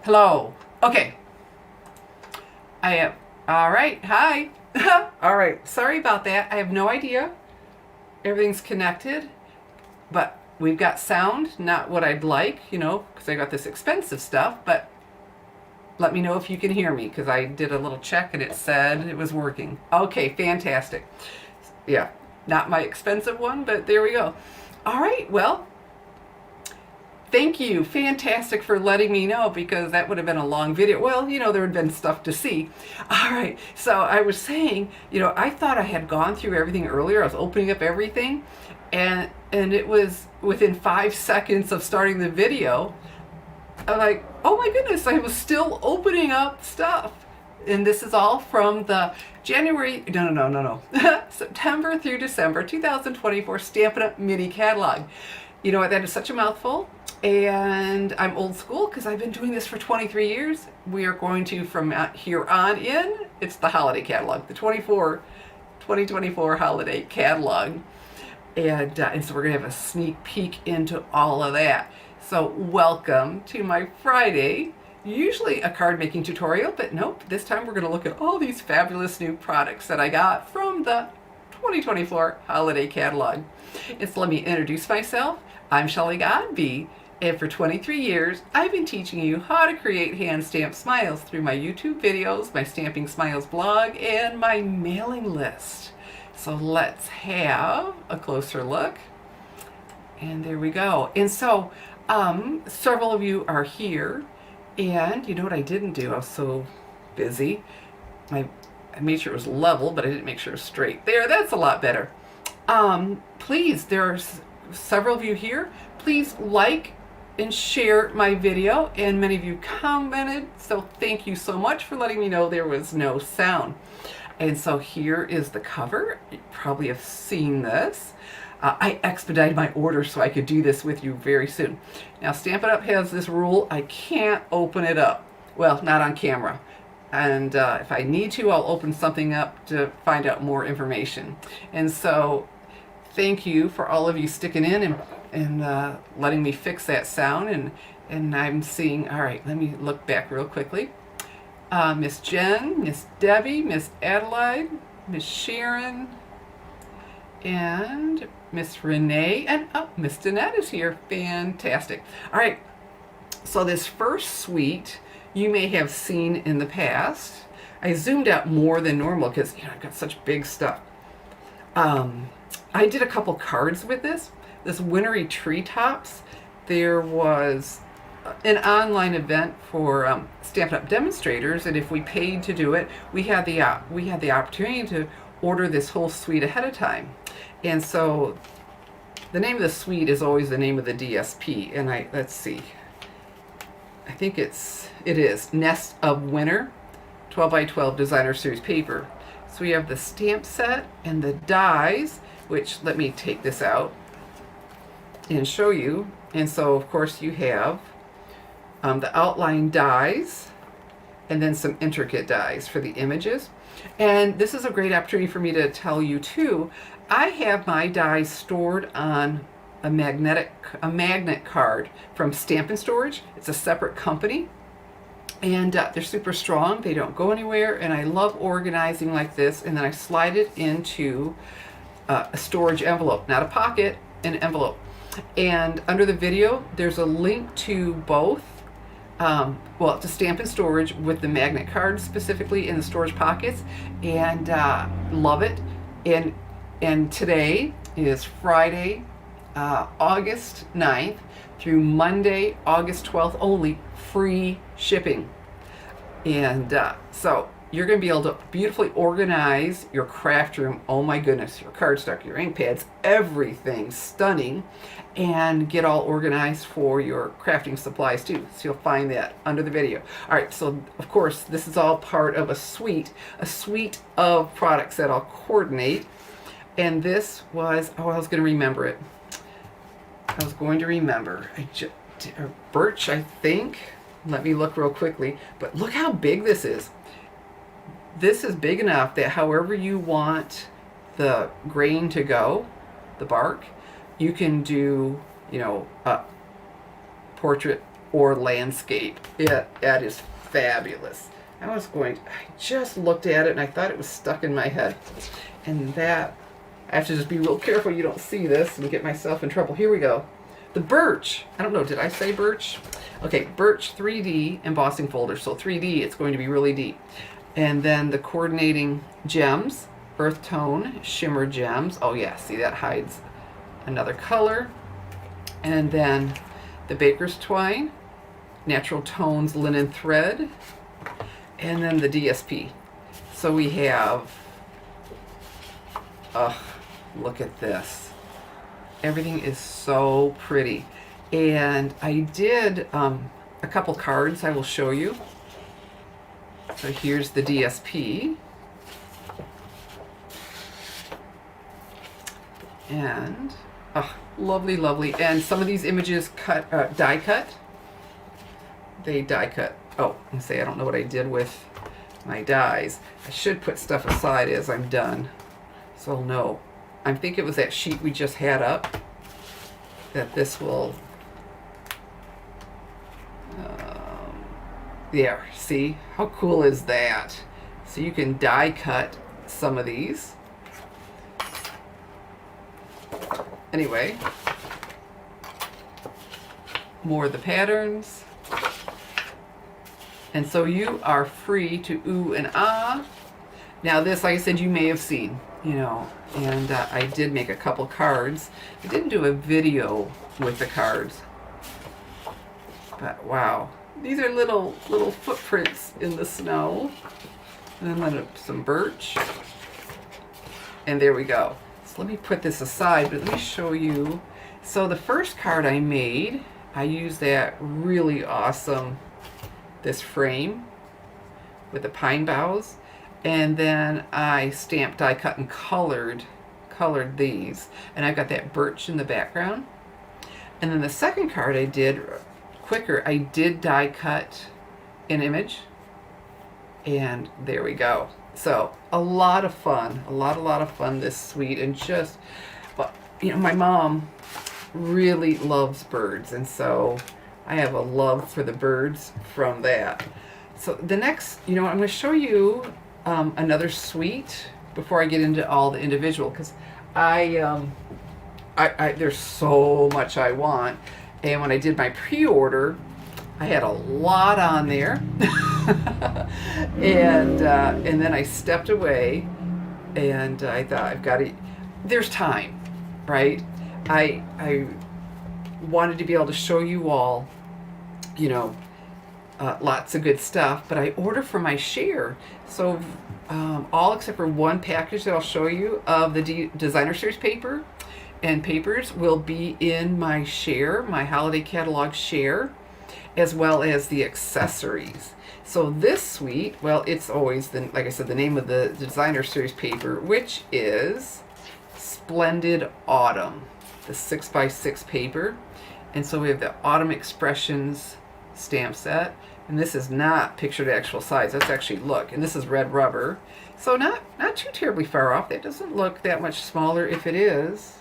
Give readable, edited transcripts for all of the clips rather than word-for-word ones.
Hello. Okay. I am. All right. Hi. All right. Sorry about that. I have no idea. Everything's connected, but we've got sound, not what I'd like, because I got this expensive stuff, but let me know if you can hear me, because I did a little check and it said it was working. Okay, fantastic. Yeah, not my expensive one, but there we go. All right, well, thank you. Fantastic for letting me know, because that would have been a long video. Well, there had been stuff to see. All right. So I was saying, I thought I had gone through everything earlier. I was opening up everything, and it was within 5 seconds of starting the video. I'm like, oh my goodness, I was still opening up stuff. And this is all from the September through December 2024 Stampin' Up! Mini Catalog. You know what, that is such a mouthful. And I'm old school because I've been doing this for 23 years. We are going to, from here on in, it's the holiday catalog, the 2024 holiday catalog. And so we're going to have a sneak peek into all of that. So welcome to my Friday, usually a card making tutorial, but nope, this time we're going to look at all these fabulous new products that I got from the 2024 holiday catalog. And so let me introduce myself. I'm Shelly Godby, and for 23 years, I've been teaching you how to create hand stamped smiles through my YouTube videos, my Stamping Smiles blog, and my mailing list. So let's have a closer look. And there we go. And so several of you are here, and you know what I didn't do? I was so busy. I made sure it was level, but I didn't make sure it was straight. There, that's a lot better. Please, there's several of you here. Please like and share my video, and many of you commented, so thank you so much for letting me know there was no sound. And so here is the cover. You probably have seen this. I expedited my order so I could do this with you very soon. Now, Stampin' Up! Has this rule: I can't open it up. Well, not on camera. And if I need to, I'll open something up to find out more information. And so thank you for all of you sticking in and letting me fix that sound. And I'm seeing, all right, let me look back real quickly. Miss Jen, Miss Debbie, Miss Adelaide, Miss Sharon, and Miss Renee, and oh, Miss Danette is here. Fantastic. All right, so this first suite you may have seen in the past. I zoomed out more than normal because I've got such big stuff. I did a couple cards with this wintry treetops. There was an online event for Stampin' Up! Demonstrators, and if we paid to do it, we had the opportunity to order this whole suite ahead of time. And so the name of the suite is always the name of the DSP, and let's see, I think it is Nest of Winter 12 by 12 designer series paper. So we have the stamp set and the dies, which, let me take this out and show you. And so of course you have the outline dies and then some intricate dies for the images. And this is a great opportunity for me to tell you too, I have my dies stored on a magnet card from Stampin' Storage. It's a separate company, and they're super strong. They don't go anywhere, and I love organizing like this. And then I slide it into a storage envelope, not a pocket, an envelope. And under the video, there's a link to both. Well, to Stampin' Storage with the magnet cards specifically in the storage pockets, and love it. And today is Friday, August 9th through Monday, August 12th only, free shipping. And so you're going to be able to beautifully organize your craft room. Oh my goodness, your cardstock, your ink pads, everything stunning, and get all organized for your crafting supplies too. So you'll find that under the video. All right, so of course this is all part of a suite of products that I'll coordinate. And this was, I was going to remember it. I was going to remember. Birch, I think. Let me look real quickly. But look how big this is. This is big enough that however you want the grain to go, the bark, you can do, a portrait or landscape. That is fabulous. I just looked at it and I thought it was stuck in my head. And that, I have to just be real careful you don't see this and get myself in trouble. Here we go. The birch. I don't know, did I say birch? Okay, birch 3D embossing folder. So 3D, it's going to be really deep. And then the coordinating gems, earth tone, shimmer gems. Oh yeah, see that hides another color. And then the baker's twine, natural tones linen thread, and then the DSP. So we have, look at this. Everything is so pretty. And I did a couple cards I will show you. So here's the DSP. And, lovely, lovely. And some of these images die cut. They die cut. Oh, and say I don't know what I did with my dies. I should put stuff aside as I'm done. So no. I think it was that sheet we just had up that this will, there, see? How cool is that? So you can die cut some of these. Anyway, more of the patterns. And so you are free to ooh and ah. Now this, like I said, you may have seen, you know, and I did make a couple cards. I didn't do a video with the cards, but wow. These are little footprints in the snow. And then some birch. And there we go. So let me put this aside, but let me show you. So the first card I made, I used that really awesome, this frame with the pine boughs. And then I stamped, die cut, and colored these. And I've got that birch in the background. And then the second card I did quicker, I did die cut an image. And there we go. So a lot of fun, a lot of fun this suite. And just, you know, my mom really loves birds. And so I have a love for the birds from that. So the next, you know, I'm going to show you another suite before I get into all the individual, because I there's so much I want. And when I did my pre-order, I had a lot on there. and then I stepped away and I thought, I've got to, there's time, right? I wanted to be able to show you all, you know, lots of good stuff, but I order for my share. So all except for one package that I'll show you of the designer series paper and papers will be in my share, my holiday catalog share, as well as the accessories. So this suite, well, it's always, like I said, the name of the designer series paper, which is Splendid Autumn, the 6x6 paper. And so we have the Autumn Expressions stamp set. And this is not pictured actual size. That's actually, look, and this is red rubber. So not too terribly far off. That doesn't look that much smaller if it is.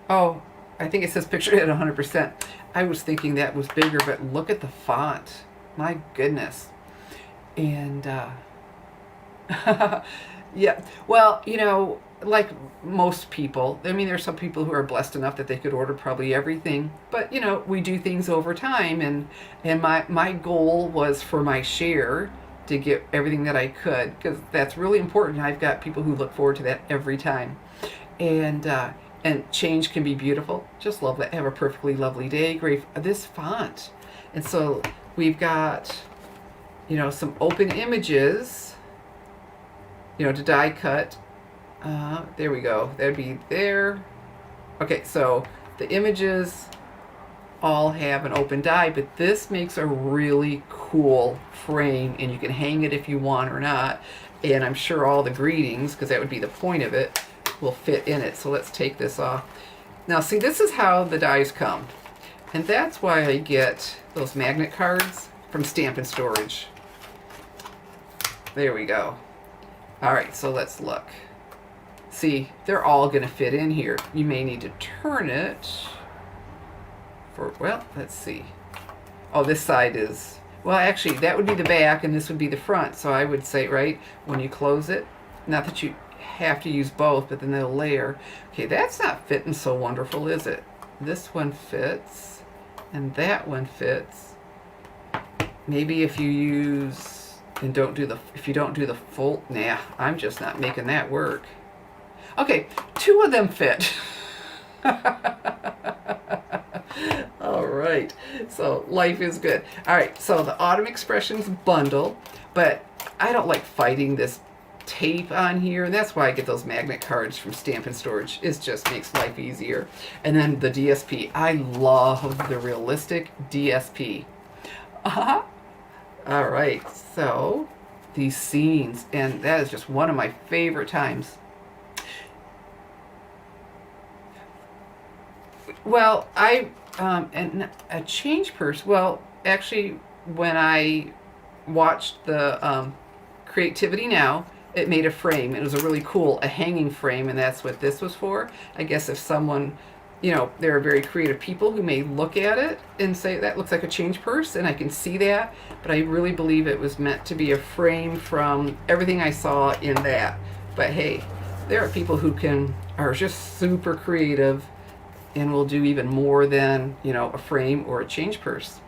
Oh, I think it says pictured at 100%. I was thinking that was bigger, but look at the font. My goodness. And, yeah, well, you know, like most people, I mean, there's some people who are blessed enough that they could order probably everything, but you know, we do things over time, and my goal was for my share to get everything that I could, because that's really important. I've got people who look forward to that every time, and change can be beautiful. Just love that. Have a perfectly lovely day. Great. This font, and so we've got, you know, some open images, you know, to die cut. There we go. That'd be there. Okay, so the images all have an open die, but this makes a really cool frame, and you can hang it if you want or not. And I'm sure all the greetings, because that would be the point of it, will fit in it. So let's take this off. Now see, this is how the dies come. And that's why I get those magnet cards from Stampin' Storage. There we go. All right, so let's look. See, they're all going to fit in here. You may need to turn it for, well, let's see. Oh, this side is, well, actually, that would be the back and this would be the front. So I would say, right, when you close it, not that you have to use both, but then they'll layer. Okay, that's not fitting so wonderful, is it? This one fits, and that one fits. Maybe if you use, and don't do the, if you don't do the full, nah, I'm just not making that work. Okay, two of them fit. All right, so life is good. All right, so the Autumn Expressions bundle, but I don't like fighting this tape on here, and that's why I get those magnet cards from Stampin' Storage. It just makes life easier. And then the DSP. I love the realistic DSP. Uh-huh. All right, so these scenes, and that is just one of my favorite times. Well, and a change purse. Well, actually, when I watched the Creativity Now, it made a frame. It was a really cool, a hanging frame, and that's what this was for. I guess if someone, you know, there are very creative people who may look at it and say, that looks like a change purse, and I can see that, but I really believe it was meant to be a frame from everything I saw in that. But hey, there are people who are just super creative and will do even more than, you know, a frame or a change purse.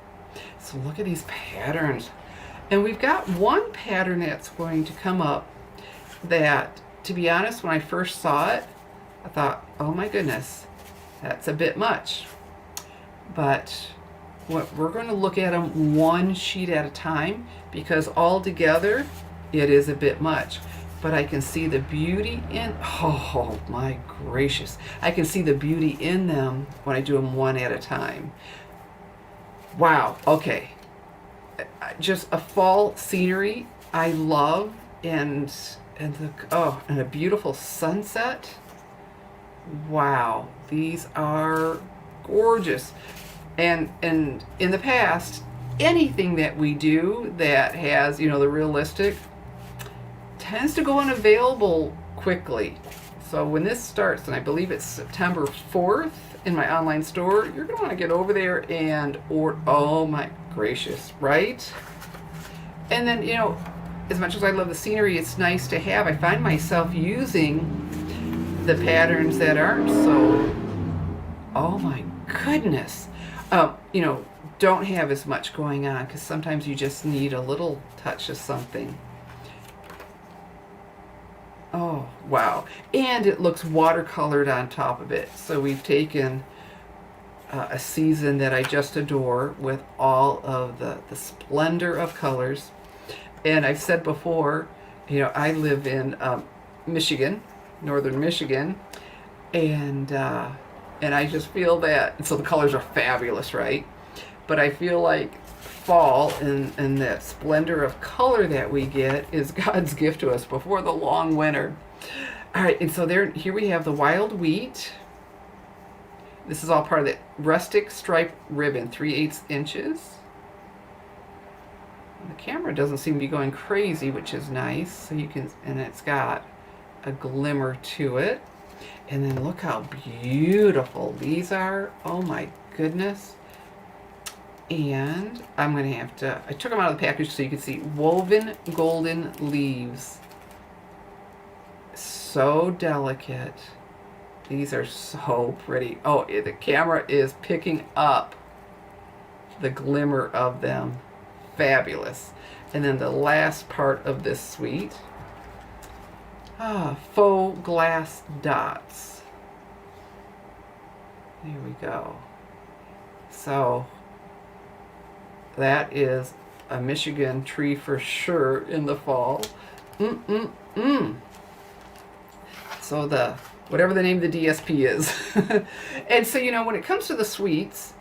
So look at these patterns. And we've got one pattern that's going to come up that, to be honest, when I first saw it, I thought, oh my goodness, that's a bit much. But what we're going to look at them one sheet at a time, because all together it is a bit much. But I can see the beauty in, oh my gracious, I can see the beauty in them when I do them one at a time. Wow, okay. Just a fall scenery I love, and a beautiful sunset. Wow, these are gorgeous. And in the past, anything that we do that has, you know, the realistic tends to go unavailable quickly. So when this starts, and I believe it's September 4th in my online store, you're going to want to get over there and order. Oh my gracious, right? And then, you know, as much as I love the scenery, it's nice to have. I find myself using the patterns that aren't so, oh my goodness, you know, don't have as much going on, because sometimes you just need a little touch of something. Oh, wow. And it looks watercolored on top of it. So we've taken a season that I just adore with all of the splendor of colors. And I've said before, you know, I live in Michigan, northern Michigan, and I just feel that, and so the colors are fabulous, right? But I feel like fall and that splendor of color that we get is God's gift to us before the long winter. All right, and so here we have the wild wheat. This is all part of the rustic stripe ribbon, 3/8 inches. And the camera doesn't seem to be going crazy, which is nice. So you can, and it's got a glimmer to it. And then look how beautiful these are. Oh my goodness. And I'm going to have to, I took them out of the package so you can see, woven golden leaves. So delicate. These are so pretty. Oh, the camera is picking up the glimmer of them. Fabulous. And then the last part of this suite, faux glass dots. There we go. So that is a Michigan tree for sure in the fall. So whatever the name of the DSP is. And so, you know, when it comes to the suites,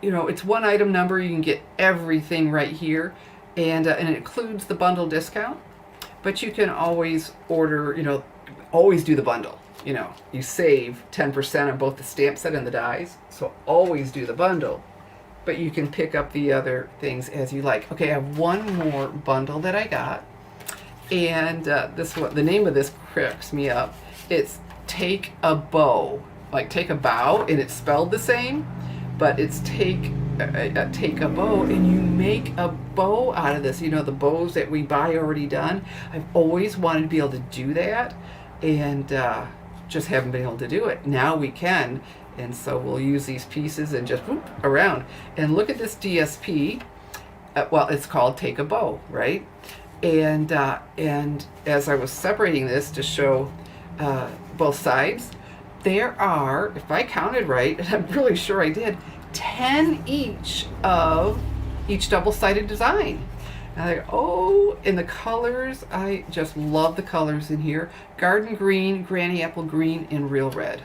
you know, it's one item number. You can get everything right here. And it includes the bundle discount. But you can always order, you know, always do the bundle. You know, you save 10% on both the stamp set and the dies. So always do the bundle. But you can pick up the other things as you like. Okay, I have one more bundle that I got. And this one, the name of this cracks me up. It's Take a Bow. Like take a bow, and it's spelled the same, but it's take take a bow and you make a bow out of this. You know, the bows that we buy already done. I've always wanted to be able to do that, and just haven't been able to do it. Now we can, and so we'll use these pieces and just whoop around. And look at this DSP. Well, it's called Take a Bow, right? And as I was separating this to show both sides, there are, if I counted right, and I'm really sure I did, 10 each of each double-sided design. And I go, oh, and the colors, I just love the colors in here. Garden green, granny apple green, and real red.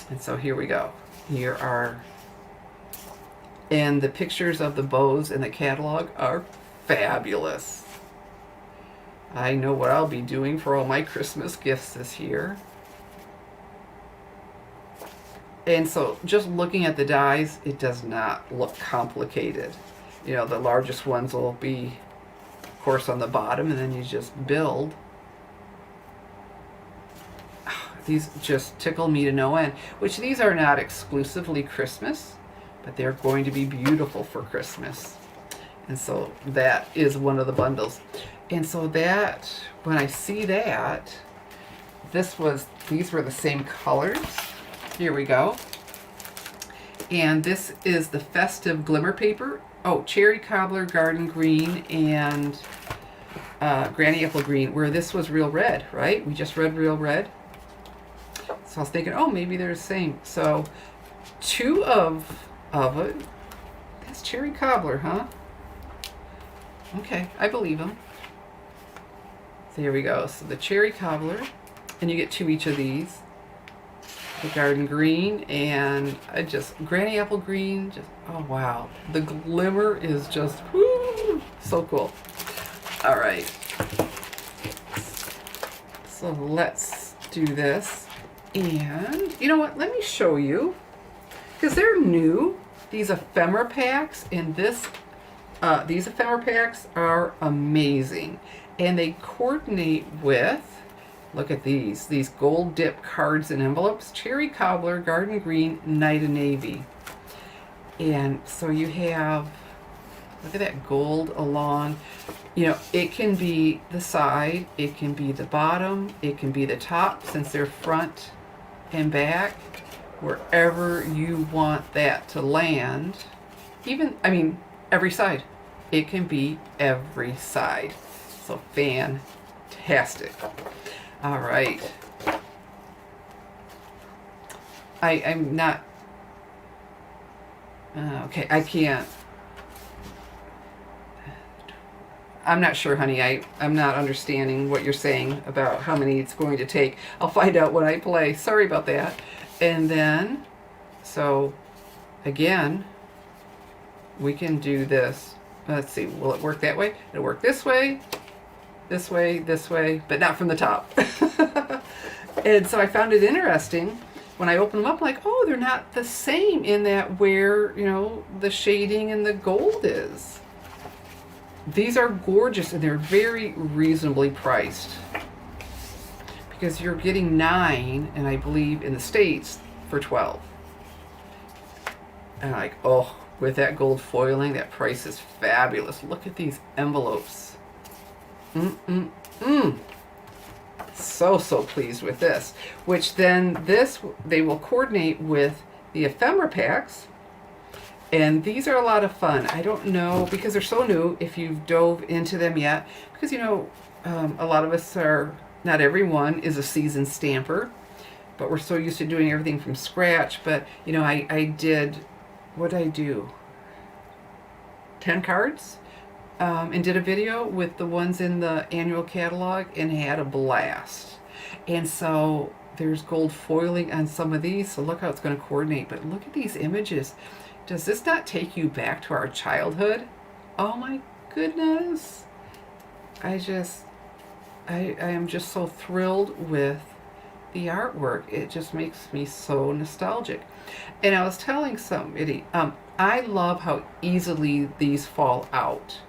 And so here we go. Here are, and the pictures of the bows in the catalog are fabulous. I know what I'll be doing for all my Christmas gifts this year. And so just looking at the dies, it does not look complicated. You know, the largest ones will be, of course, on the bottom, and then you just build. These just tickle me to no end, which these are not exclusively Christmas, but they're going to be beautiful for Christmas. And so that is one of the bundles. And so that, when I see that, these were the same colors. Here we go. And this is the festive glimmer paper. Oh, cherry cobbler, garden green, and granny apple green, where this was real red, right? We just read real red. So I was thinking, oh, maybe they're the same. So 2 of it. That's cherry cobbler, huh? Okay, I believe them. There we go. So the cherry cobbler, and you get 2 each of these. The garden green, and granny apple green. Just, oh wow, the glimmer is just woo, so cool. All right, so let's do this. And you know what? Let me show you, because they're new. These ephemera packs, and these ephemera packs are amazing, and they coordinate with. Look at these gold dip cards and envelopes, cherry cobbler, garden green, night and navy. And so you have, look at that gold along, you know, it can be the side, it can be the bottom, it can be the top, since they're front and back, wherever you want that to land. Even, I mean, every side. It can be every side. So fantastic. All right. I'm not, okay, I can't. I'm not sure, honey. I'm not understanding what you're saying about how many it's going to take. I'll find out when I play. Sorry about that. And then, so, again, we can do this. Let's see, will it work that way? It'll work this way, this way, this way, but not from the top. And so I found it interesting when I opened them up, like, oh, they're not the same in that where, you know, the shading and the gold is. These are gorgeous, and they're very reasonably priced, because you're getting 9, and I believe in the States for 12. And like, oh, with that gold foiling, that price is fabulous. Look at these envelopes. So pleased with this. Which then they will coordinate with the ephemera packs. And these are a lot of fun. I don't know, because they're so new, if you've dove into them yet. Because, you know, a lot of us are, not everyone is a seasoned stamper. But we're so used to doing everything from scratch. But, you know, I did, what did I do? 10 cards? And did a video with the ones in the annual catalog and had a blast. And so there's gold foiling on some of these, so look how it's going to coordinate. But look at these images. Does this not take you back to our childhood? Oh my goodness. I am just so thrilled with the artwork. It just makes me so nostalgic. And I was telling somebody, I love how easily these fall out.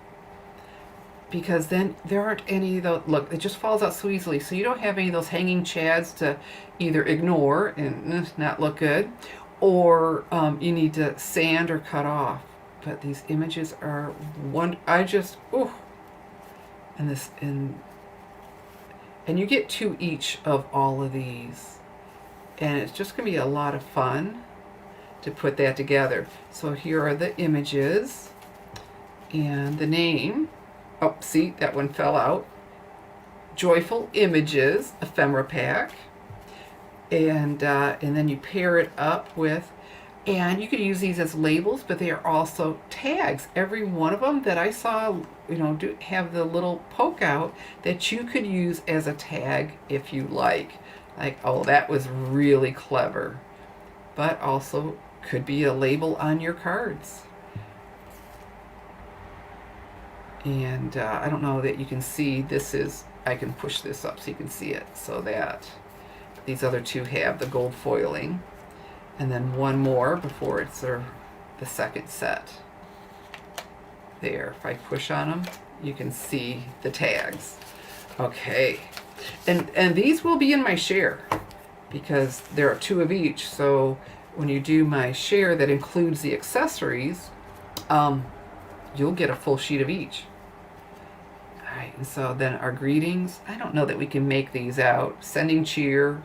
Because then there aren't any of those, look, it just falls out so easily. So you don't have any of those hanging chads to either ignore and not look good, or you need to sand or cut off. But these images are one. I just and this and you get 2 each of all of these, and it's just gonna be a lot of fun to put that together. So here are the images and the name. Oh, see, that one fell out. Joyful Images ephemera pack, and then you pair it up with, and you could use these as labels, but they are also tags. Every one of them that I saw, do have the little poke out that you could use as a tag if you like. Like, oh, that was really clever. But also could be a label on your cards. And I don't know that you can see, this is, I can push this up so you can see it, so that these other 2 have the gold foiling. And then one more before it's the second set. There, if I push on them, you can see the tags. Okay, and these will be in my share because there are 2 of each. So when you do my share that includes the accessories, you'll get a full sheet of each. All right, and so then our greetings, I don't know that we can make these out. Sending cheer.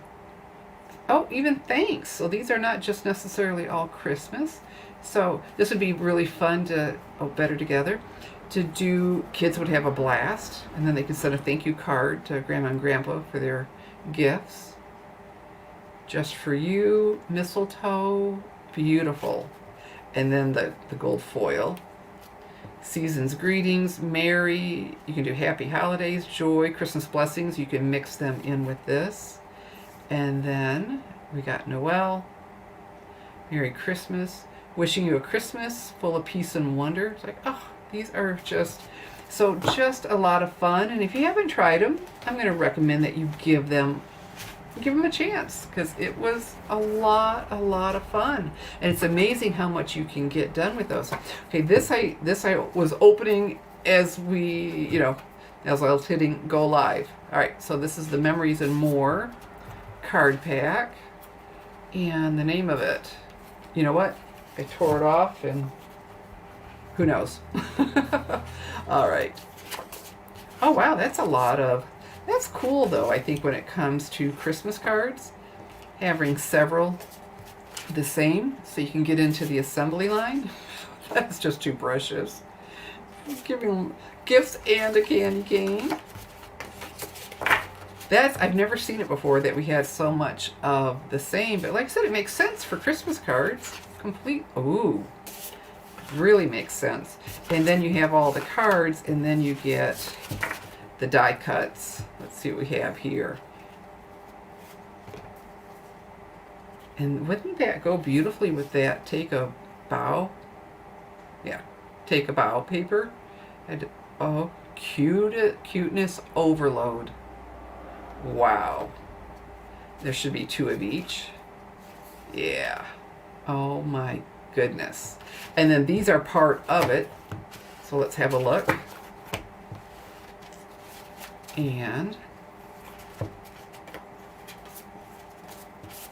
Oh, even thanks. So these are not just necessarily all Christmas. So this would be really fun to, better together, to do. Kids would have a blast, and then they could send a thank you card to Grandma and Grandpa for their gifts. Just for you, mistletoe, beautiful. And then the gold foil. Season's greetings, merry. You can do happy holidays, joy, Christmas blessings. You can mix them in with this. And then we got Noel, Merry Christmas, wishing you a Christmas full of peace and wonder. It's like, oh, these are just a lot of fun. And if you haven't tried them, I'm going to recommend that you give them a chance, because it was a lot of fun. And it's amazing how much you can get done with those. Okay, this I was opening as as I was hitting go live. All right, so this is the Memories and More card pack, and the name of it, you know what, I tore it off and who knows. All right. Oh wow, that's cool though. I think when it comes to Christmas cards, having several the same so you can get into the assembly line. That's just too precious. Giving them gifts and a candy cane. I've never seen it before that we had so much of the same, but like I said, it makes sense for Christmas cards. Ooh, really makes sense. And then you have all the cards, and then you get the die cuts. Let's see what we have here. And wouldn't that go beautifully with that Take a Bow? Yeah, Take a Bow paper. Oh, cuteness overload. Wow. There should be 2 of each. Yeah. Oh my goodness. And then these are part of it. So let's have a look. And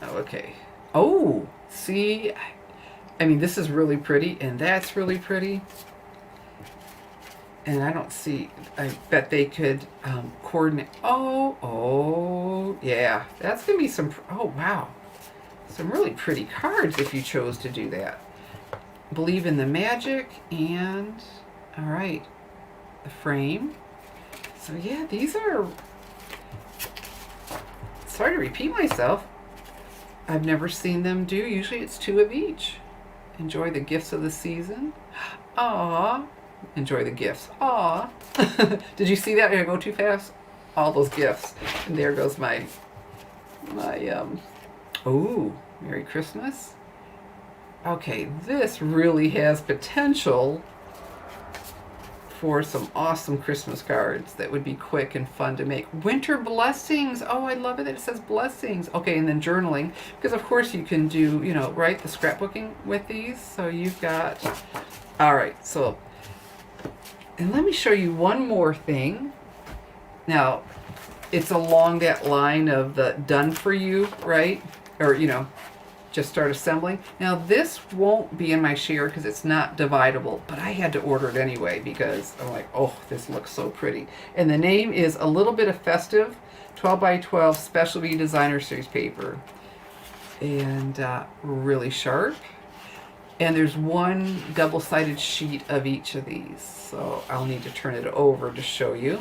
okay. Oh, see, I mean, this is really pretty, and that's really pretty. And I bet they could coordinate. Oh, yeah. That's going to be oh, wow. Some really pretty cards if you chose to do that. Believe in the magic, and, all right, the frame. So, yeah, these are, sorry to repeat myself. I've never seen them do. Usually it's 2 of each. Enjoy the gifts of the season. Aww. Enjoy the gifts. Aw. Did you see that? Did I go too fast? All those gifts. And there goes my oh, Merry Christmas. Okay, this really has potential for some awesome Christmas cards that would be quick and fun to make. Winter blessings. Oh, I love it that it says blessings. Okay, and then journaling, because of course you can do, right, the scrapbooking with these. So you've got, all right, so, and let me show you one more thing. Now, it's along that line of the done for you, right? Or, just start assembling. Now this won't be in my share because it's not dividable, but I had to order it anyway because I'm like, oh, this looks so pretty. And the name is A Little Bit of Festive 12 by 12 Specialty Designer Series paper. And really sharp. And there's one double-sided sheet of each of these. So I'll need to turn it over to show you.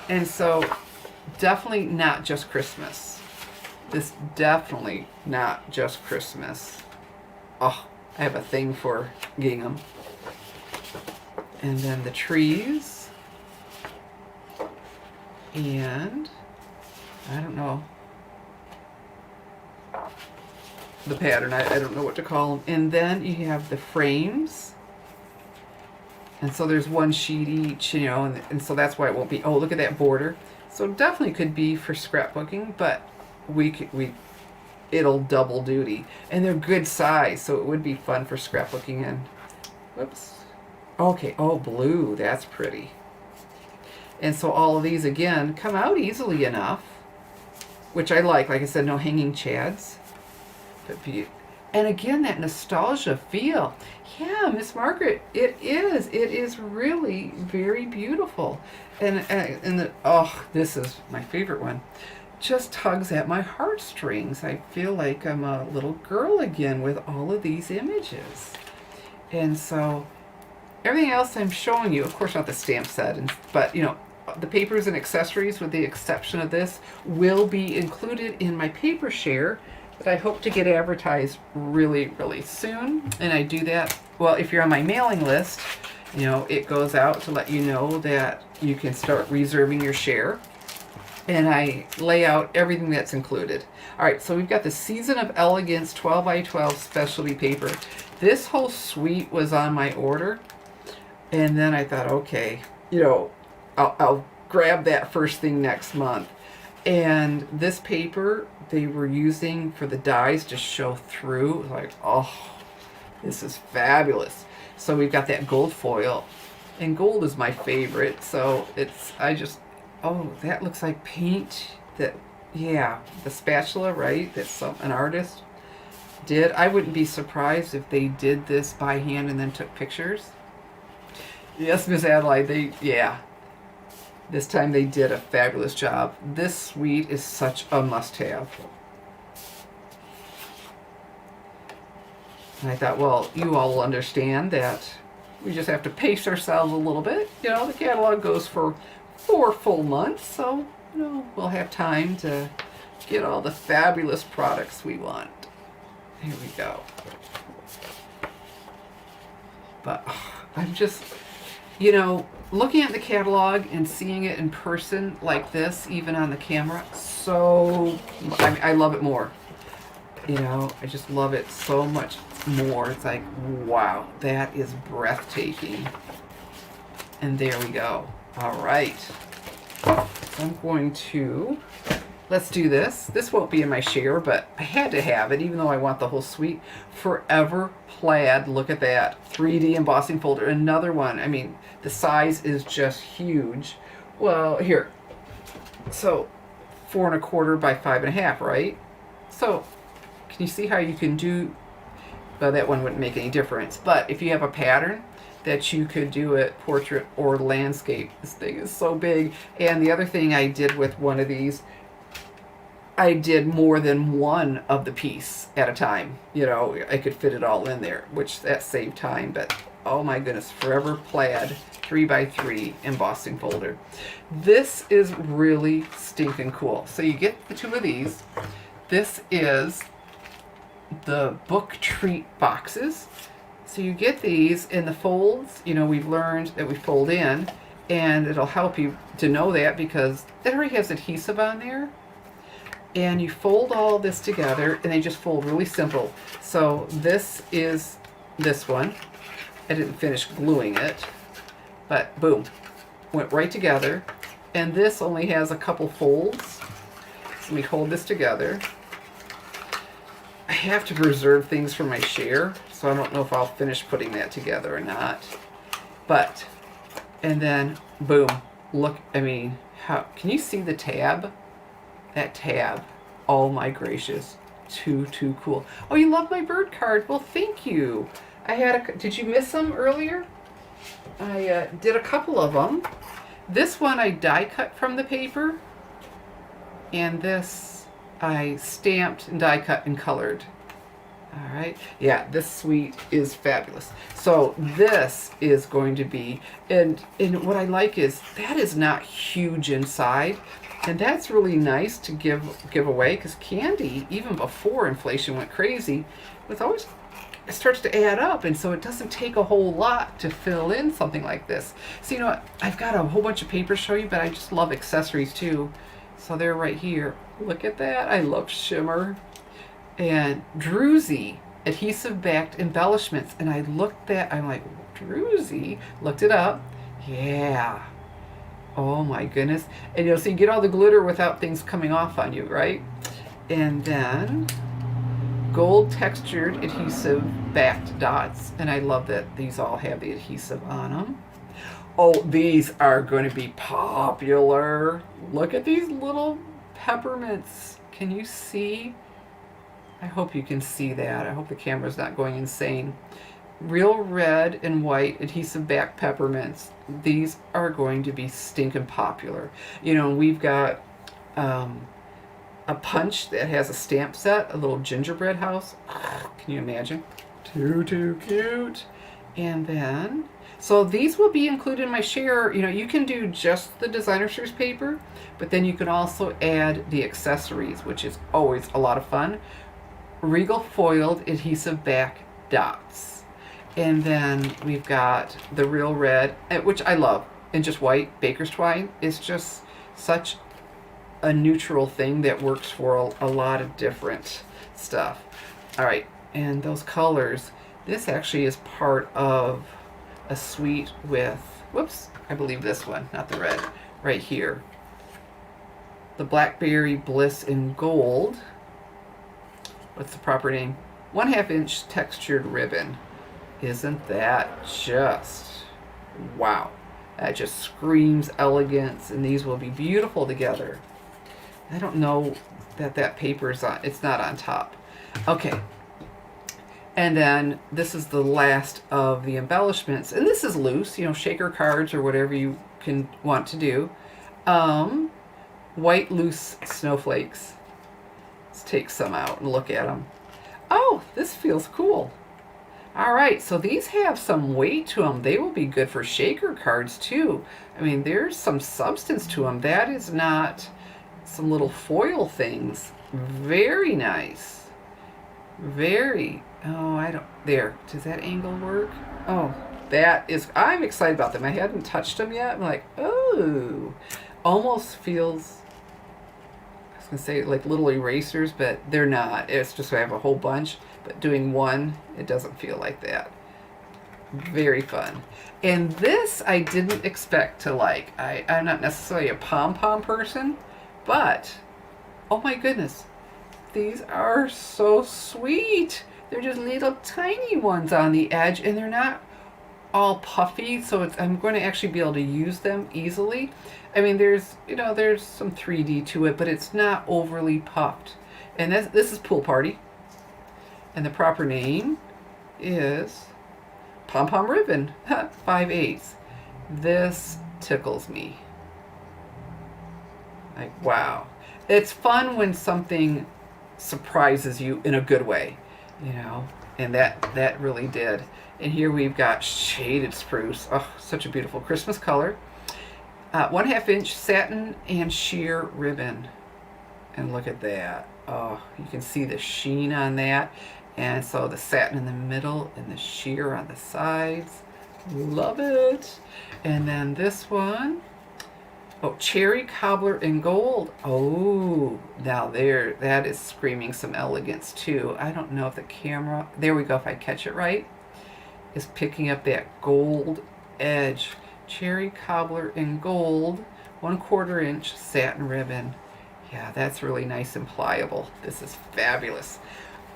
And so definitely not just Christmas. This definitely not just Christmas. Oh, I have a thing for gingham. And then the trees. And I don't know. The pattern, I don't know what to call them. And then you have the frames. And so there's one sheet each, you know, and so that's why it won't be, oh, look at that border. So it definitely could be for scrapbooking, but it'll double duty. And they're good size, so it would be fun for scrapbooking in. Whoops. Okay, oh, blue, that's pretty. And so all of these, again, come out easily enough, which I like. Like I said, no hanging chads. But and again, that nostalgia feel. Yeah, Miss Margaret, it is. It is really very beautiful. And oh, this is my favorite one. Just tugs at my heartstrings. I feel like I'm a little girl again with all of these images. And so everything else I'm showing you, of course not the stamp set, but you know, the papers and accessories with the exception of this will be included in my paper share that I hope to get advertised really, really soon. And I do that, well, if you're on my mailing list, you know, it goes out to let you know that you can start reserving your share. And I lay out everything that's included. All right, so we've got the Season of Elegance 12 by 12 specialty paper. This whole suite was on my order. And then I thought, okay, you know, I'll grab that first thing next month. And this paper they were using for the dies to show through. Like, oh, this is fabulous. So we've got that gold foil. And gold is my favorite. So oh, that looks like paint. Yeah, the spatula, right? That an artist did. I wouldn't be surprised if they did this by hand and then took pictures. Yes, Miss Adelaide, yeah. This time they did a fabulous job. This suite is such a must-have. And I thought, well, you all will understand that we just have to pace ourselves a little bit. You know, the catalog goes for 4 full months, so, you know, we'll have time to get all the fabulous products we want. Here we go. But I'm just, you know, looking at the catalog and seeing it in person like this, even on the camera, so, I love it more. You know, I just love it so much more. It's like, wow, that is breathtaking. And there we go. All right. So I'm going to, let's do this. This won't be in my share, but I had to have it, even though I want the whole suite. Forever Plaid, look at that. 3D embossing folder, another one. I mean, the size is just huge. Well, here. So 4 1/4 by 5 1/2, right? So can you see how you can do, well, that one wouldn't make any difference. But if you have a pattern that you could do it portrait or landscape, this thing is so big. And the other thing I did with one of these, I did more than one of the piece at a time. You know, I could fit it all in there, which that saved time. But oh my goodness, Forever Plaid 3 by 3 embossing folder. This is really stinking cool. So you get the 2 of these. This is the book treat boxes. So you get these in the folds. You know, we've learned that we fold in, and it'll help you to know that because it already has adhesive on there. And you fold all this together, and they just fold really simple. So this is this one. I didn't finish gluing it, but boom, went right together. And this only has a couple folds. So we hold this together. I have to reserve things for my share, so I don't know if I'll finish putting that together or not. But, and then boom, look, I mean, how can you see the tab? That tab, oh my gracious, too cool. Oh, you love my bird card? Well, thank you. Did you miss them earlier? I did a couple of them. This one I die cut from the paper, and this I stamped and die cut and colored. All right, yeah, this suite is fabulous. So this is going to be, and what I like is that is not huge inside, and that's really nice to give away, because candy, even before inflation went crazy, it starts to add up, and so it doesn't take a whole lot to fill in something like this. So you know what, I've got a whole bunch of paper to show you, but I just love accessories too. So they're right here. Look at that. I love shimmer and druzy adhesive backed embellishments. And I'm like, druzy? Looked it up. Yeah. Oh my goodness. And so you get all the glitter without things coming off on you, right? And then gold textured adhesive backed dots. And I love that these all have the adhesive on them. Oh, these are going to be popular. Look at these little peppermints. Can you see? I hope you can see that. I hope the camera's not going insane. Real red and white adhesive back peppermints. These are going to be stinking popular. You know, we've got a punch that has a stamp set, a little gingerbread house. Can you imagine? Too cute. And then, so these will be included in my share. You know, you can do just the designer series paper, but then you can also add the accessories, which is always a lot of fun. Regal foiled adhesive back dots. And then we've got the real red, which I love, and just white. Baker's twine is just such a neutral thing that works for a lot of different stuff. All right, and those colors, this actually is part of a suite with, whoops, I believe this one, not the red, right here. The Blackberry Bliss in gold. What's the proper name? 1/2 inch textured ribbon. Isn't that just, wow. That just screams elegance, and these will be beautiful together. I don't know that paper is on, it's not on top. Okay. And then this is the last of the embellishments. And this is loose, you know, shaker cards or whatever you can want to do. White loose snowflakes. Let's take some out and look at them. Oh, this feels cool. All right, so these have some weight to them. They will be good for shaker cards too. I mean, there's some substance to them. That is not some little foil things. Very nice. Very. Oh, I don't. There. Does that angle work? Oh, that is. I'm excited about them. I hadn't touched them yet. I'm like, oh. Almost feels. I was going to say like little erasers, but they're not. It's just I have a whole bunch. But doing one, it doesn't feel like that. Very fun. And this I didn't expect to like. I'm not necessarily a pom-pom person, but oh my goodness. These are so sweet. They're just little tiny ones on the edge, and they're not all puffy, so I'm going to actually be able to use them easily. I mean, there's some 3D to it, but it's not overly puffed. And this is Pool Party. And the proper name is Pom Pom Ribbon, 5/8. This tickles me. Like, wow. It's fun when something surprises you in a good way, you know, and that really did. And here we've got shaded spruce. Oh, such a beautiful Christmas color. 1/2 inch satin and sheer ribbon. And look at that. Oh, you can see the sheen on that. And so the satin in the middle and the sheer on the sides. Love it. And then this one. Oh, cherry cobbler in gold. Oh, now that is screaming some elegance too. I don't know if the camera, there we go, if I catch it right, is picking up that gold edge. Cherry cobbler in gold, 1/4 inch satin ribbon. Yeah, that's really nice and pliable. This is fabulous.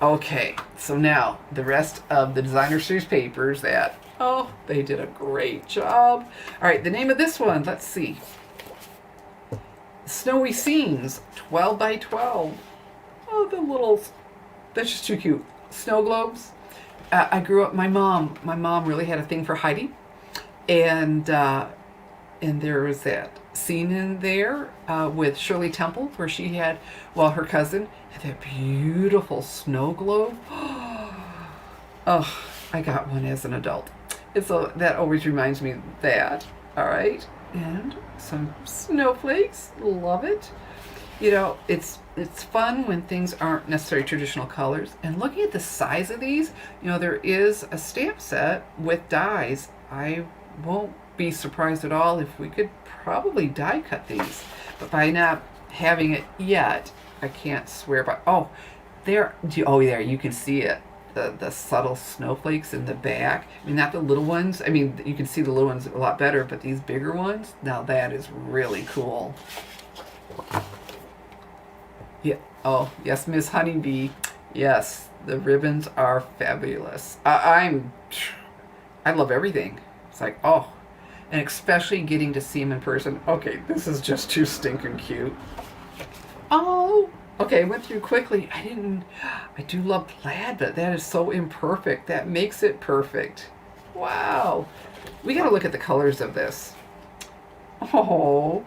Okay, so now the rest of the designer series papers that, oh, they did a great job. All right, the name of this one, let's see. Snowy Scenes, 12 by 12. Oh, the little That's just too cute. Snow globes. I grew up. My mom really had a thing for Heidi, and there was that scene in there with Shirley Temple where she had, well, her cousin had that beautiful snow globe. Oh, I got one as an adult. And so that always reminds me of that. All right. And some snowflakes. Love it. You know, it's fun when things aren't necessarily traditional colors. And looking at the size of these, you know, there is a stamp set with dies. I won't be surprised at all if we could probably die cut these. But by not having it yet, I can't swear by. Oh, there. Oh, there. You can see it. The subtle snowflakes in the back. I mean, not the little ones. I mean, you can see the little ones a lot better, but these bigger ones, now that is really cool. Yeah. Oh, yes, Miss Honeybee. Yes, the ribbons are fabulous. I love everything. It's like, oh, and especially getting to see them in person. Okay, this is just too stinking cute. Oh, okay, I went through quickly. I do love plaid, but that is so imperfect. That makes it perfect. Wow. We got to look at the colors of this. Oh,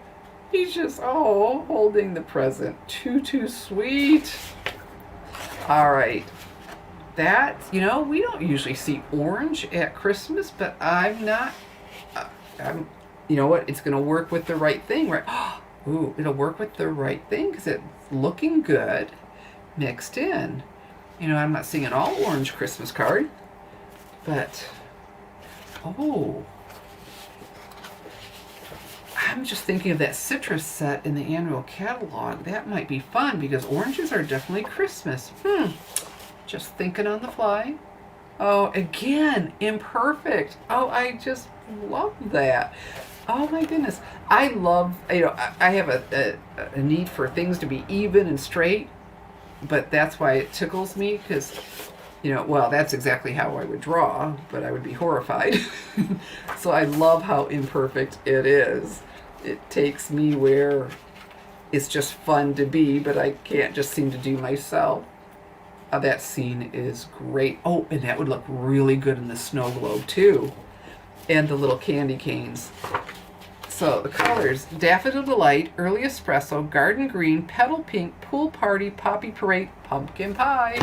he's just, holding the present. Too sweet. All right. That, you know, we don't usually see orange at Christmas, but you know what? It's going to work with the right thing, right? Ooh, it'll work with the right thing because it's looking good mixed in. You know, I'm not seeing an all orange Christmas card, but, oh, I'm just thinking of that citrus set in the annual catalog. That might be fun because oranges are definitely Christmas. Just thinking on the fly. Oh, again, imperfect. Oh, I just love that. Oh my goodness. I love, you know, I have a need for things to be even and straight, but that's why it tickles me because, you know, well, that's exactly how I would draw, but I would be horrified. So I love how imperfect it is. It takes me where it's just fun to be, but I can't just seem to do myself. That scene is great. Oh, and that would look really good in the snow globe too. And the little candy canes. So the colors: Daffodil Delight, Early Espresso, Garden Green, Petal Pink, Pool Party, Poppy Parade, Pumpkin Pie.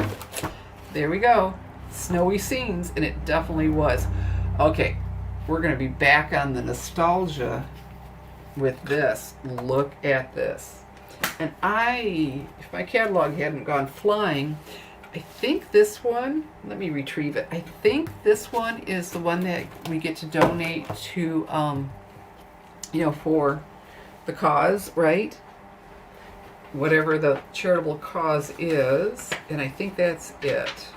There we go. Snowy scenes, and it definitely was. Okay, we're going to be back on the nostalgia with this. Look at this. And if my catalog hadn't gone flying, I think this one, let me retrieve it. I think this one is the one that we get to donate to, you know, for the cause, right? Whatever the charitable cause is. And I think that's it.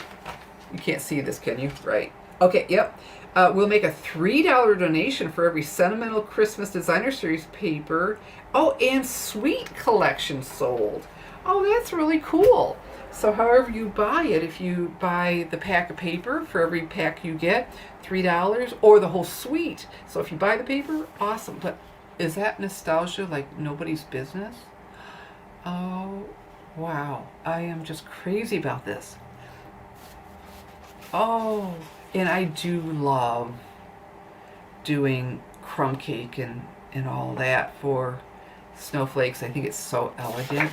You can't see this, can you? Right. Okay, yep. We'll make a $3 donation for every Sentimental Christmas Designer Series paper. Oh, and Sweet Collection sold. Oh, that's really cool. So however you buy it, if you buy the pack of paper, for every pack you get, $3, or the whole suite. So if you buy the paper, awesome. But is that nostalgia like nobody's business? Oh, wow. I am just crazy about this. Oh, and I do love doing crumb cake and all that for snowflakes. I think it's so elegant.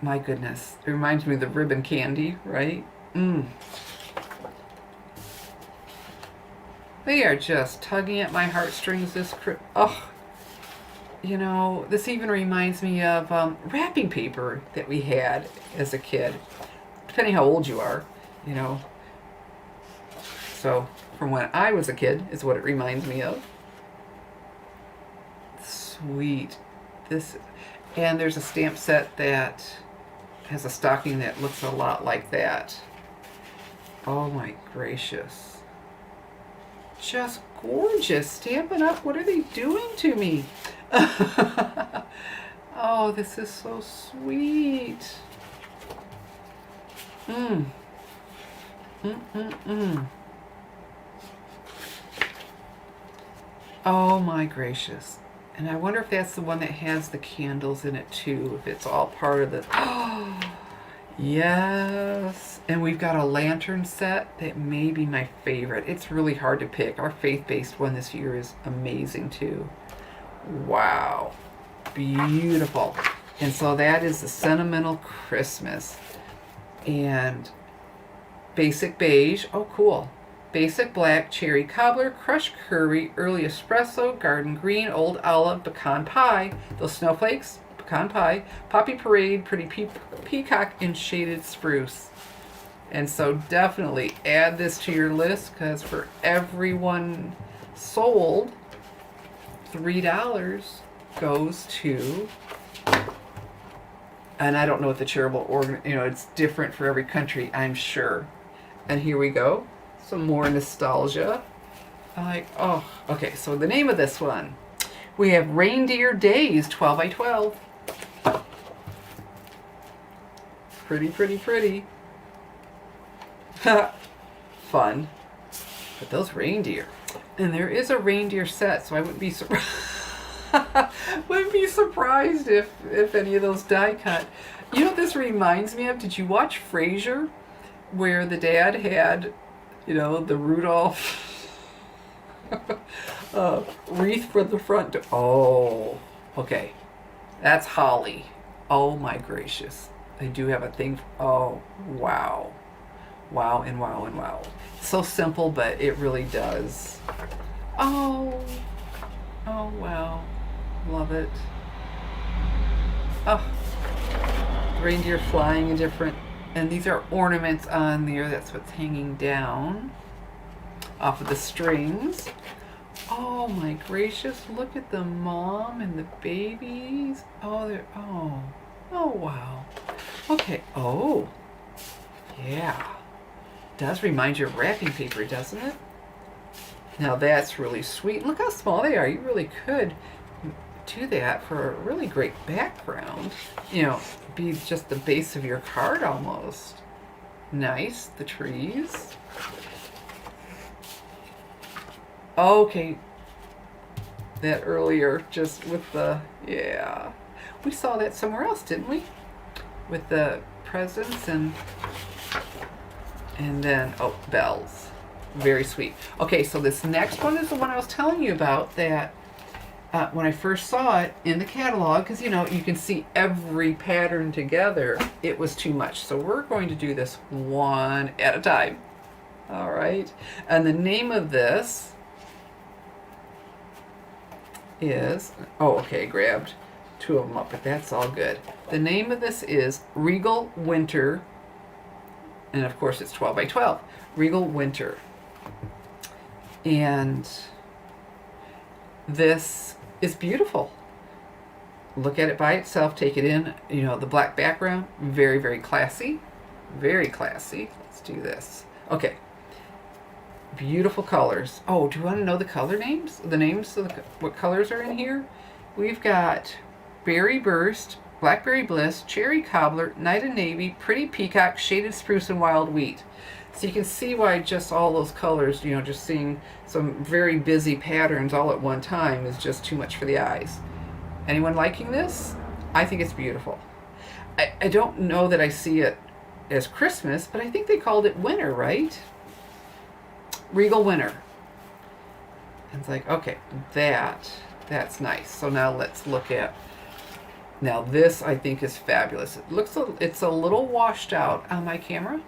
My goodness. It reminds me of the ribbon candy, right? They are just tugging at my heartstrings this oh, you know, this even reminds me of wrapping paper that we had as a kid, depending how old you are, you know. So from when I was a kid is what it reminds me of. Sweet. And there's a stamp set that has a stocking that looks a lot like that. Oh my gracious. Just gorgeous. Stampin' Up! What are they doing to me? Oh, this is so sweet. Oh my gracious. And I wonder if that's the one that has the candles in it too, if it's all part of the, yes. And we've got a lantern set that may be my favorite. It's really hard to pick. Our faith-based one this year is amazing too. Wow. Beautiful. And so that is the Sentimental Christmas. And basic beige. Oh, cool. Basic black, cherry cobbler, crushed curry, early espresso, garden green, old olive, pecan pie. Those snowflakes, pecan pie, poppy parade, pretty peacock, and shaded spruce. And so definitely add this to your list, because for every one sold, $3 goes to, and I don't know what the charitable organ, it's different for every country, I'm sure. And here we go. Some more nostalgia. Oh, okay, so the name of this one, we have Reindeer Days 12 by 12. Pretty, pretty, pretty. Fun. But those reindeer. And there is a reindeer set, so I wouldn't be surprised. Wouldn't be surprised if any of those die cut. You know what this reminds me of? Did you watch Frasier, where the dad had, the Rudolph wreath for the front door? Oh, okay. That's holly. Oh my gracious. I do have a thing. Oh, wow. Wow and wow and wow. So simple, but it really does. Oh wow. Love it. Oh, reindeer flying in different, and these are ornaments on there. That's what's hanging down off of the strings. Oh my gracious, look at the mom and the babies. Oh wow. Okay, oh, yeah. Does remind you of wrapping paper, doesn't it? Now that's really sweet. Look how small they are. You really could do that for a really great background. Be just the base of your card almost. Nice, the trees. Okay, that earlier, just with the, yeah. We saw that somewhere else, didn't we? With the presents and then, bells. Very sweet. Okay, so this next one is the one I was telling you about that when I first saw it in the catalog, because, you can see every pattern together, it was too much. So we're going to do this one at a time. All right. And the name of this is, I grabbed two of them up, but that's all good. The name of this is Regal Winter. And of course it's 12 by 12. Regal Winter. And this is beautiful. Look at it by itself, take it in, the black background, very, very classy. Very classy. Let's do this. Okay. Beautiful colors. Oh, do you want to know the color names? The names of what colors are in here? We've got Berry Burst, Blackberry Bliss, Cherry Cobbler, Night and Navy, Pretty Peacock, Shaded Spruce, and Wild Wheat. So you can see why just all those colors, just seeing some very busy patterns all at one time is just too much for the eyes. Anyone liking this? I think it's beautiful. I don't know that I see it as Christmas, but I think they called it winter, right? Regal Winter. And it's like, okay, that's nice. So now let's look at, now this I think is fabulous. It's a little washed out on my camera.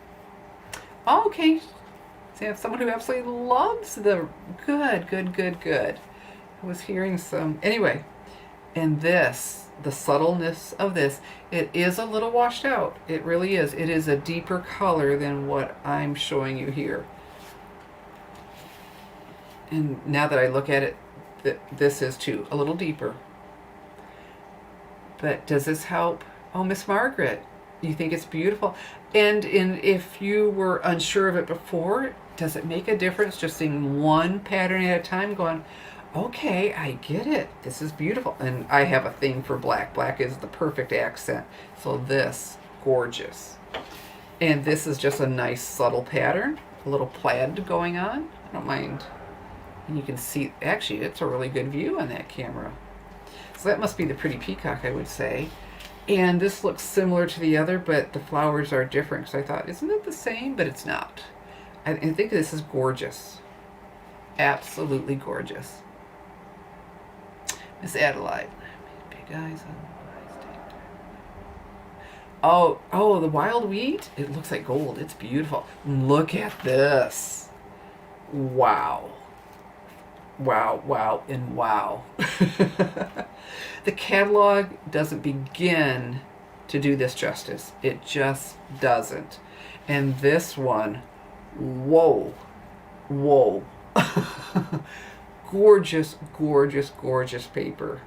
Oh, okay. So you have someone who absolutely loves the, good. I was hearing some, anyway. And this, the subtleness of this, it is a little washed out. It really is. It is a deeper color than what I'm showing you here. And now that I look at it, this is too, a little deeper. But does this help? Oh, Miss Margaret, you think it's beautiful? And if you were unsure of it before, does it make a difference just seeing one pattern at a time going, okay, I get it. This is beautiful. And I have a thing for black. Black is the perfect accent. So this, gorgeous. And this is just a nice subtle pattern, a little plaid going on. I don't mind. And you can see, actually, it's a really good view on that camera. So that must be the Pretty Peacock, I would say. And this looks similar to the other, but the flowers are different. So I thought, isn't it the same? But it's not. I think this is gorgeous. Absolutely gorgeous. Miss Adelaide. Big eyes on the eyes. Oh, the wild wheat. It looks like gold. It's beautiful. Look at this. Wow. Wow, wow, and wow. The catalog doesn't begin to do this justice. It just doesn't. And this one, whoa, whoa. Gorgeous, gorgeous, gorgeous paper.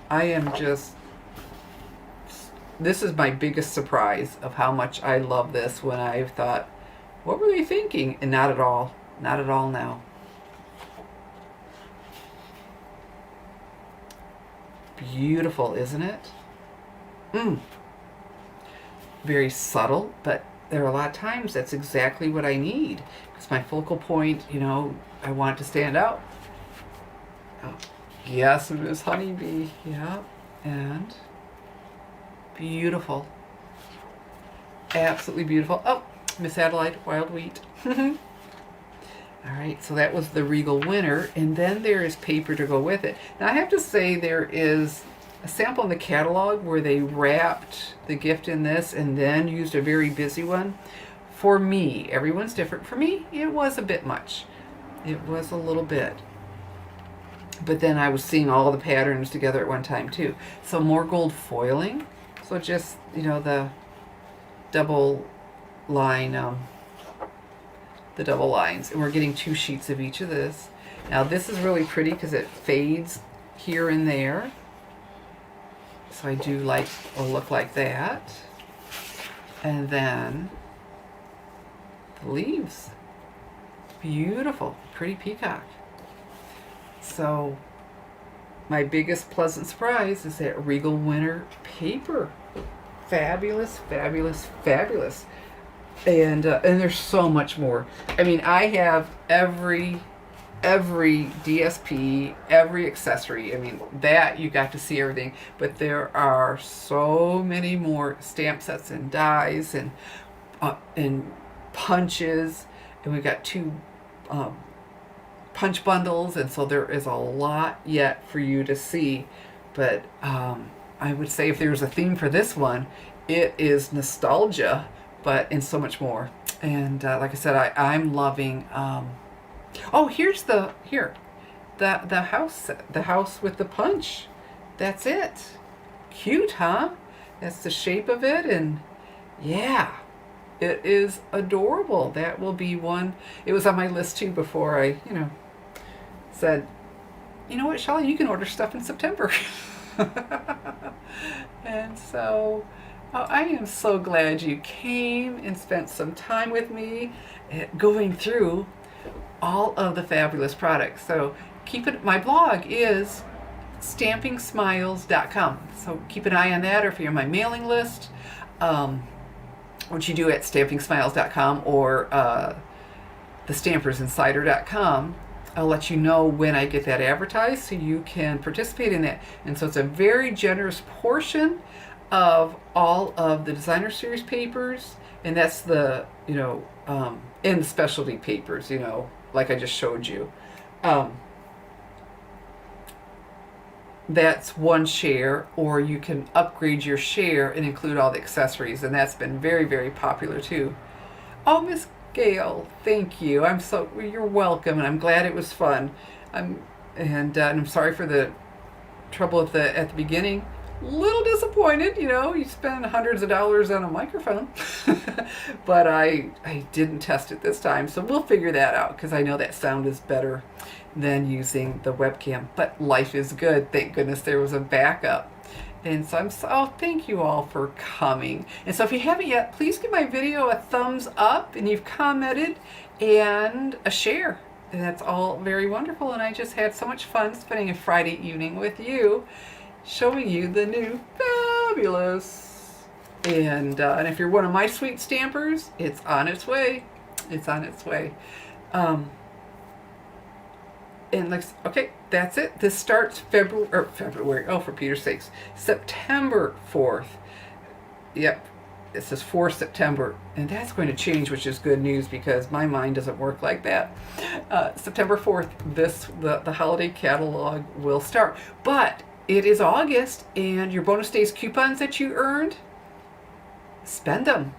I am just, this is my biggest surprise of how much I love this, when I thought, what were they thinking? And not at all. Not at all now. Beautiful, isn't it? Very subtle, but there are a lot of times that's exactly what I need. Because my focal point, you know, I want it to stand out. Oh, yes, Miss Honeybee. Yeah, and beautiful. Absolutely beautiful. Oh, Miss Adelaide, wild wheat. All right, so that was the Regal winner, and then there is paper to go with it. Now I have to say there is a sample in the catalog where they wrapped the gift in this and then used a very busy one. For me, everyone's different. For me, it was a bit much. It was a little bit. But then I was seeing all the patterns together at one time too. So more gold foiling. So just, you know, the double line, the double lines, and we're getting 2 sheets of each of this. Now this is really pretty because it fades here and there, so I do like a look like that. And then the leaves, beautiful, Pretty Peacock. So my biggest pleasant surprise is that Regal winner paper. Fabulous, fabulous, fabulous. And there's so much more. I mean, I have every DSP, every accessory. I mean, that you got to see everything. But there are so many more stamp sets and dies and punches, and we've got 2 punch bundles, and so there is a lot yet for you to see. But I would say if there's a theme for this one, it is nostalgia, but and so much more. And like I said, I'm loving. Oh, here's the house with the punch. That's it. Cute, huh? That's the shape of it, and yeah, it is adorable. That will be one. It was on my list too before I, said, you know what, Shelley, you can order stuff in September. And so I am so glad you came and spent some time with me going through all of the fabulous products. So my blog is stampingsmiles.com. So keep an eye on that, or if you're on my mailing list, which you do at stampingsmiles.com or thestampersinsider.com. I'll let you know when I get that advertised so you can participate in that. And so it's a very generous portion of all of the designer series papers, and that's the, and the specialty papers, like I just showed you. That's one share, or you can upgrade your share and include all the accessories, and that's been very, very popular too. Oh, Miss Gail, thank you. You're welcome, and I'm glad it was fun. I'm sorry for the trouble at the beginning. Little disappointed, you spend hundreds of dollars on a microphone, but I didn't test it this time, so we'll figure that out, because I know that sound is better than using the webcam. But life is good. Thank goodness there was a backup. And so thank you all for coming. And so if you haven't yet, please give my video a thumbs up, and you've commented, and a share. And that's all very wonderful. And I just had so much fun spending a Friday evening with you, showing you the new fabulous. And if you're one of my sweet stampers, it's on its way. It's on its way. And like, okay, that's it. This starts February. Oh, for Peter's sakes, September 4th. Yep, it says 4 September, and that's going to change, which is good news because my mind doesn't work like that. September 4th, the holiday catalog will start. But it is August, and your bonus days coupons that you earned, spend them.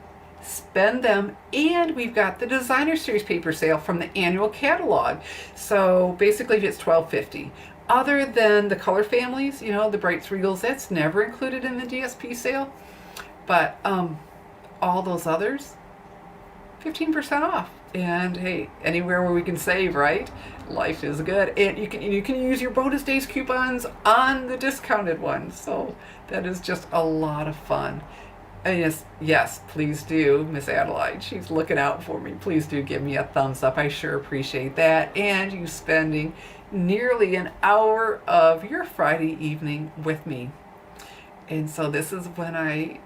Spend them, and we've got the designer series paper sale from the annual catalog. So basically it's $12.50. Other than the color families, the Brights Regals, that's never included in the DSP sale. But all those others, 15% off. And hey, anywhere where we can save, right? Life is good. And you can use your bonus days coupons on the discounted ones. So that is just a lot of fun. And yes, please do, Miss Adelaide. She's looking out for me. Please do give me a thumbs up. I sure appreciate that. And you spending nearly an hour of your Friday evening with me. And so this is when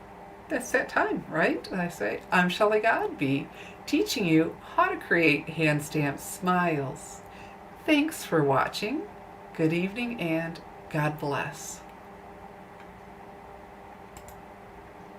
that's that time, right? And I say, I'm Shelley Godby, teaching you how to create hand stamped smiles. Thanks for watching. Good evening and God bless.